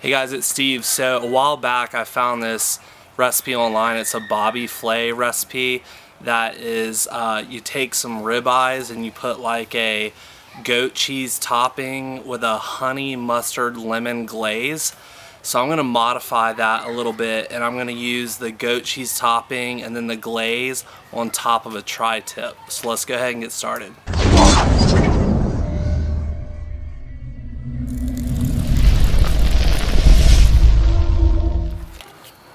Hey guys, it's Steve. So a while back I found this recipe online. It's a Bobby Flay recipe that is, you take some ribeyes and you put like a goat cheese topping with a honey mustard lemon glaze. So I'm going to modify that a little bit, and I'm going to use the goat cheese topping and then the glaze on top of a tri-tip. So let's go ahead and get started.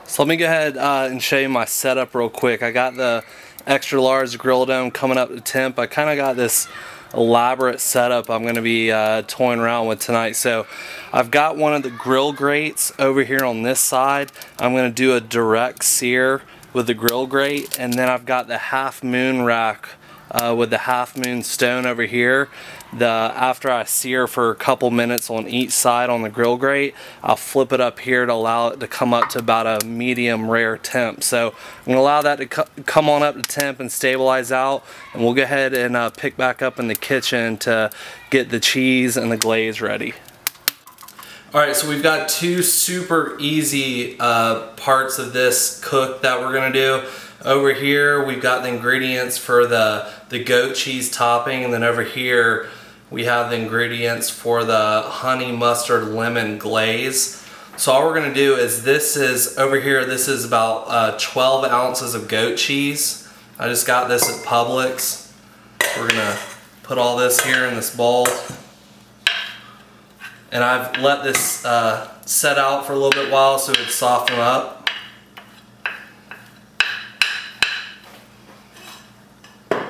So let me go ahead and show you my setup real quick. I got the extra large grill dome coming up to temp. I kind of got this elaborate setup I'm going to be toying around with tonight. So I've got one of the grill grates over here on this side. I'm going to do a direct sear with the grill grate, and then I've got the half moon rack with the half moon stone over here. After I sear for a couple minutes on each side on the grill grate, I'll flip it up here to allow it to come up to about a medium rare temp. So I'm going to allow that to come on up to temp and stabilize out, and we'll go ahead and pick back up in the kitchen to get the cheese and the glaze ready. Alright, so we've got two super easy parts of this cook that we're going to do. Over here we've got the ingredients for the goat cheese topping, and then over here we have the ingredients for the honey mustard lemon glaze. So all we're going to do is over here, this is about 12 ounces of goat cheese. I just got this at Publix. We're going to put all this here in this bowl. And I've let this set out for a little bit while so it would soften up.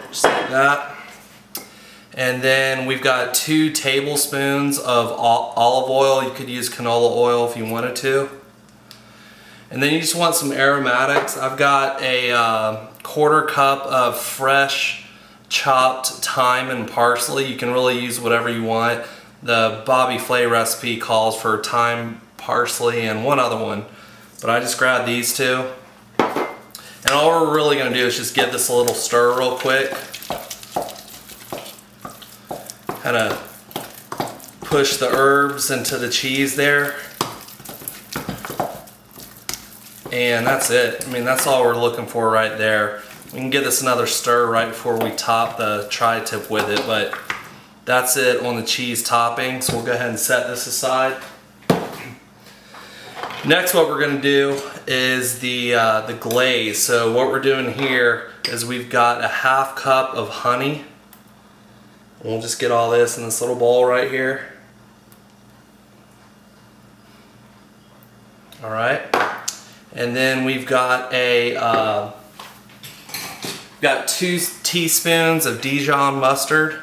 Just like that. And then we've got 2 tablespoons of olive oil. You could use canola oil if you wanted to. And then you just want some aromatics. I've got a 1/4 cup of fresh chopped thyme and parsley. You can really use whatever you want. The Bobby Flay recipe calls for thyme, parsley, and one other one, but I just grabbed these 2. And all we're really going to do is just give this a little stir real quick. Kind of push the herbs into the cheese there. And that's it. I mean, that's all we're looking for right there. We can give this another stir right before we top the tri-tip with it, but that's it on the cheese topping. So we'll go ahead and set this aside. Next, what we're going to do is the glaze. So what we're doing here is we've got a 1/2 cup of honey. We'll just get all this in this little bowl right here. All right, and then we've got 2 teaspoons of Dijon mustard.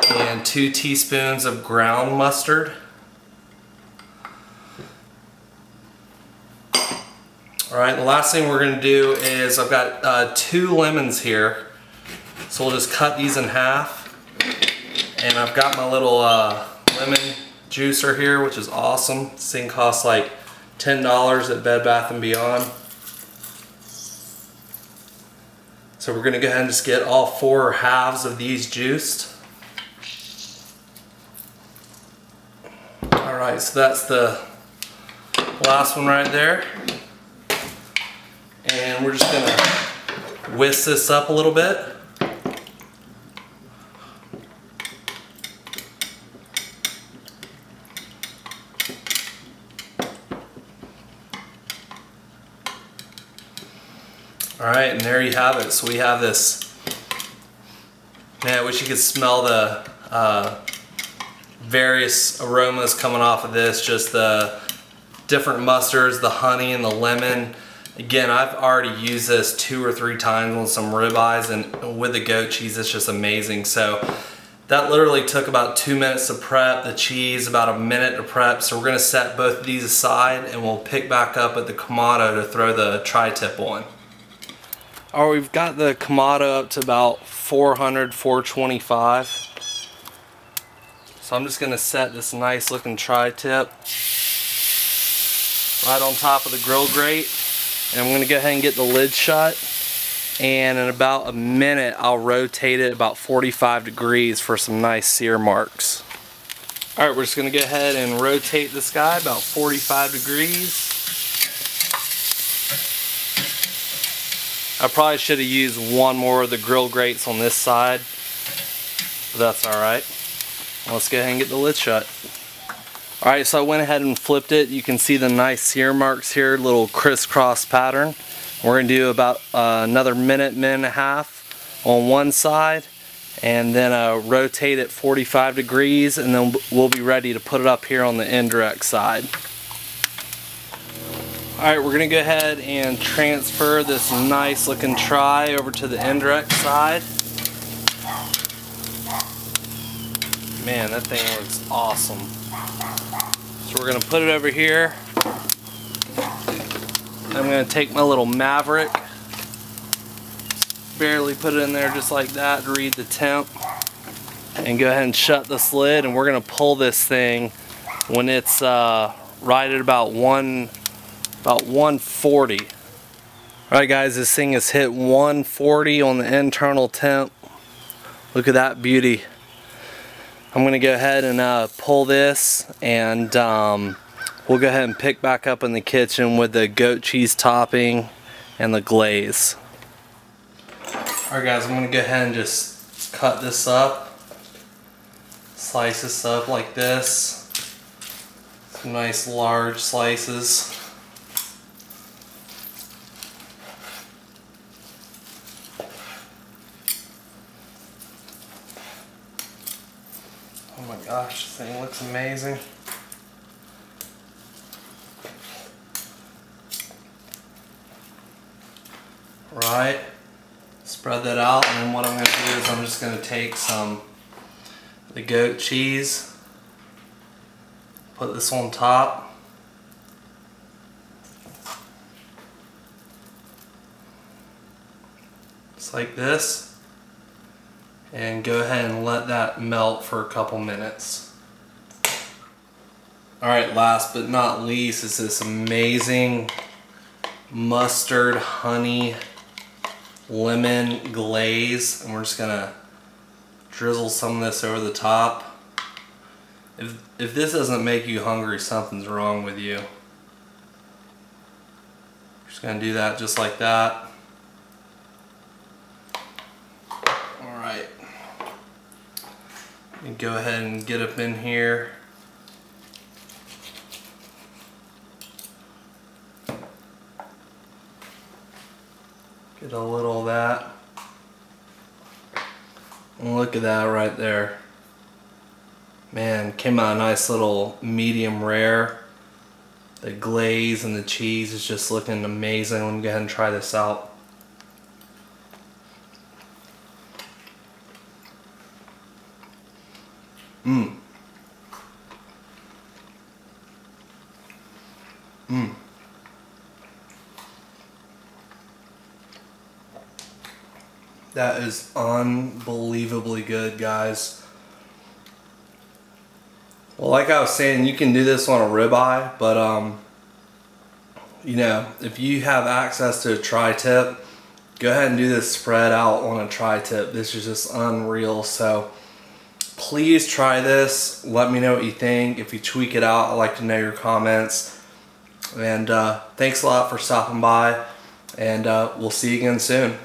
And 2 teaspoons of ground mustard. Alright, the last thing we're going to do is I've got 2 lemons here. So we'll just cut these in half. And I've got my little lemon juicer here, which is awesome. This thing costs like $10 at Bed Bath & Beyond. So we're going to go ahead and just get all 4 halves of these juiced. Alright, so that's the last one right there. And we're just going to whisk this up a little bit. Alright, and there you have it. So we have this, man, I wish you could smell the various aromas coming off of this, just the different mustards, the honey and the lemon. Again, I've already used this 2 or 3 times on some ribeyes, and with the goat cheese, it's just amazing. So that literally took about 2 minutes to prep. The cheese, about a minute to prep. So we're going to set both of these aside, and we'll pick back up at the Kamado to throw the tri-tip on. Alright, we've got the Kamado up to about 400, 425. So I'm just going to set this nice looking tri-tip right on top of the grill grate. And I'm going to go ahead and get the lid shut. and in about a minute I'll rotate it about 45 degrees for some nice sear marks. Alright, we're just going to go ahead and rotate this guy about 45 degrees. I probably should have used one more of the grill grates on this side, but that's alright. Let's go ahead and get the lid shut. Alright, so I went ahead and flipped it. You can see the nice sear marks here, little crisscross pattern. We're going to do about another minute and a half on one side, and then rotate it 45 degrees, and then we'll be ready to put it up here on the indirect side. Alright, we're going to go ahead and transfer this nice looking try over to the indirect side. Man, that thing looks awesome. So we're going to put it over here. I'm going to take my little Maverick, barely put it in there just like that to read the temp, and go ahead and shut this lid, and we're going to pull this thing when it's right at about 140. Alright guys, this thing has hit 140 on the internal temp. Look at that beauty. I'm going to go ahead and pull this, and we'll go ahead and pick back up in the kitchen with the goat cheese topping and the glaze. Alright guys, I'm going to go ahead and just cut this up. Slice this up like this. Some nice large slices. Oh my gosh, this thing looks amazing. Right, spread that out, and then what I'm going to do is I'm just going to take some of the goat cheese, put this on top, just like this, and go ahead and let that melt for a couple minutes. Alright, last but not least is this amazing mustard honey lemon glaze, and we're just gonna drizzle some of this over the top. If this doesn't make you hungry, something's wrong with you. Just gonna do that just like that. Alright, and go ahead and get up in here. Get a little of that. And look at that right there. Man, came out a nice little medium rare. The glaze and the cheese is just looking amazing. Let me go ahead and try this out. Mmm. Mmm. That is unbelievably good, guys. Well, like I was saying, you can do this on a ribeye, but you know, if you have access to a TriTip, go ahead and do this spread out on a TriTip. This is just unreal. So please try this. Let me know what you think. If you tweak it out, I'd like to know your comments. And thanks a lot for stopping by, and we'll see you again soon.